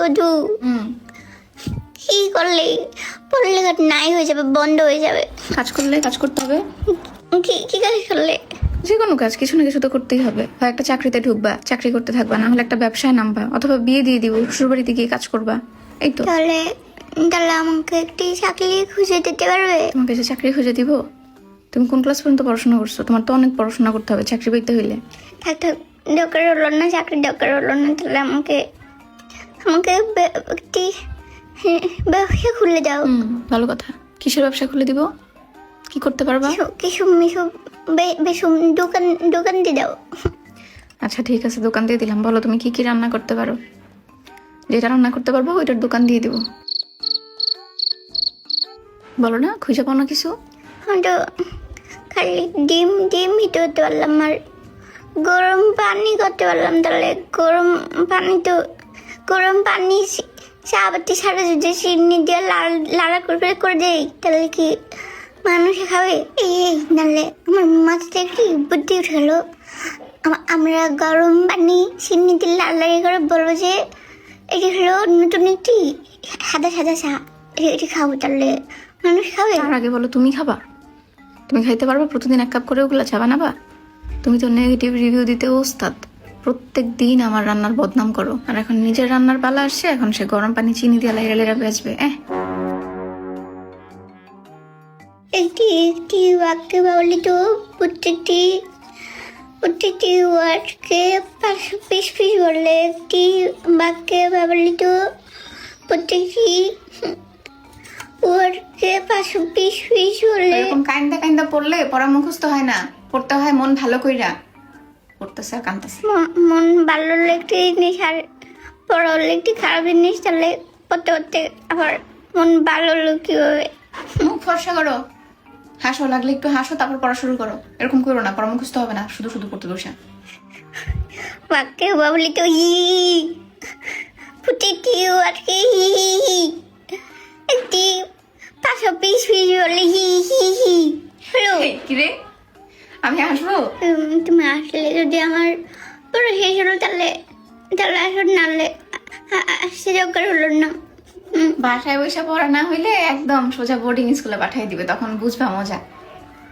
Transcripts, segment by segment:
শুধু কি করলে পড়ালেখা নাই হয়ে যাবে, বন্ধ হয়ে যাবে। কাজ করলে কাজ করতে হবে, কি কাজ করলে? যে কোনো কাজ, কিছু না কিছু তো করতেই হবে। হয় একটা চাকরিতে ঢুকবা, চাকরি করতে থাকবা, না হলে একটা ব্যবসায় নামবা, অথবা বিয়ে দিয়ে দিব, শ্বশুরবাড়িতে গিয়ে কাজ করবা। এই তো। তাহলে তাহলে আমাকে একটি চাকরি খুঁজে দিতে পারবে? তোমাকে যে চাকরি খুঁজে দিব? তুমি কোন ক্লাস পর্যন্ত পড়াশোনা করছো? তোমার তো অনেক পড়াশোনা করতে হবে চাকরি পেতে হইলে। থাক থাক, দরকার হলো না, চাকরি দরকার হলো না। তাহলে আমাকে আমাকে একটি ব্যবসা খুলে দাও। ভালো কথা। কিসের ব্যবসা খুলে দিব? কি করতে পারবা? কিছু মিশু বেশু দোকান দোকান দিয়ে দাও। আচ্ছা ঠিক আছে, দোকান দিয়ে দিলাম। বলো তুমি কি কি রান্না করতে পারো? যেটা রান্না করতে পারবো ওইটার দোকান দিয়ে দিব। বলো না, খুঁজে পাও না কিছু? আমি তো খালি ডিম হিট করতে পারলাম, আর গরম পানি করতে পারলাম। তাহলে গরম পানি চা পাতি সারা যদি চিনি দিয়ে লাড়া করে দেই, তাহলে কি মানুষে খাবে? এই নাহলে আমার মাথাতে কি বুদ্ধি উঠে গেল। আমরা গরম পানি চিনি দিয়ে লাড়ালাড়ি করে বলবো যে এটি হলো নতুন একটি সাদা সাদা চা, এটি খাবো। তাহলে মানুষ খাবে। তার আগে বলো তুমি খাবা? তুমি খাইতে পারবা? প্রতিদিন 1 কাপ করে ওগুলো চা বানাবা? তুমি তো নেগেটিভ রিভিউ দিতে ওস্তাদ। প্রত্যেক দিন আমার রান্নার বদনাম করো, আর এখন নিজের রান্নার পালা আসছে, এখন সে গরম পানি চিনি দিয়ে লেরা বেচবে। একটি বাক্য বলি তো, প্রত্যেকটি ওয়ার্ডকে 5 পিস বললে, একটি বাক্যে ব্যবহৃত প্রত্যেকটি ওয়ার্ডকে 5 পিস বললে। এরকম কাইন্দা পড়লে পড়া মুখস্থ হয় না, পড়তে হয় মন ভালো কইরা। পড়তেছে আর কাঁদতেছে। মন ভালো হলে একটি জিনিস, আর পড়া হলে একটি খারাপ জিনিস। তাহলে পড়তে আবার মন ভালো হলো কিভাবে? মুখ ফর্সা করো, হাসো, লাগলে একটু হাসো, তারপর পড়া শুরু করো। এরকম করো না, পড়া মুখস্থ হবে না, শুধু শুধু পড়তে বসে। বাক্যে ব্যবহৃত প্রতিটি ওয়ার্ডকে একটি 5 পিস বলে হ্যালো। কিরে, আমি আসবো? তুমি আসলে যদি আমার পড়া শেষ হলো, তাহলে আসলে নাহলে আসতে দরকার হলো না। বাসায় বসে পড়া না হইলে একদম সোজা বোর্ডিং স্কুলে পাঠিয়ে দিবে, তখন বুঝবা মজা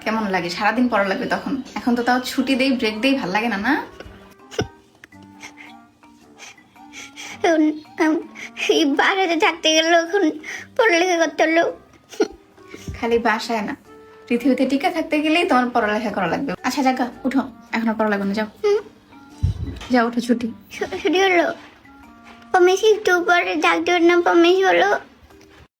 কেমন লাগে। সারাদিন পড়া লাগবে তখন। এখন তো তাও ছুটি দেই, ব্রেক দেই, ভাল লাগে না না? এই বাসাতে থাকতে গেলেও এখন পড়ালেখা করতে হলো। খালি বাসায় না, পৃথিবীতে টিকে থাকতে গেলেই তোমার পড়ালেখা করা লাগবে। আচ্ছা জাগা, উঠো, এখন আর পড়া লাগবে না, যাও যাও, উঠো, ছুটি। ছুটি হলো। পমেশ একটু পরে ডাক্তার না, পমেশ হলো।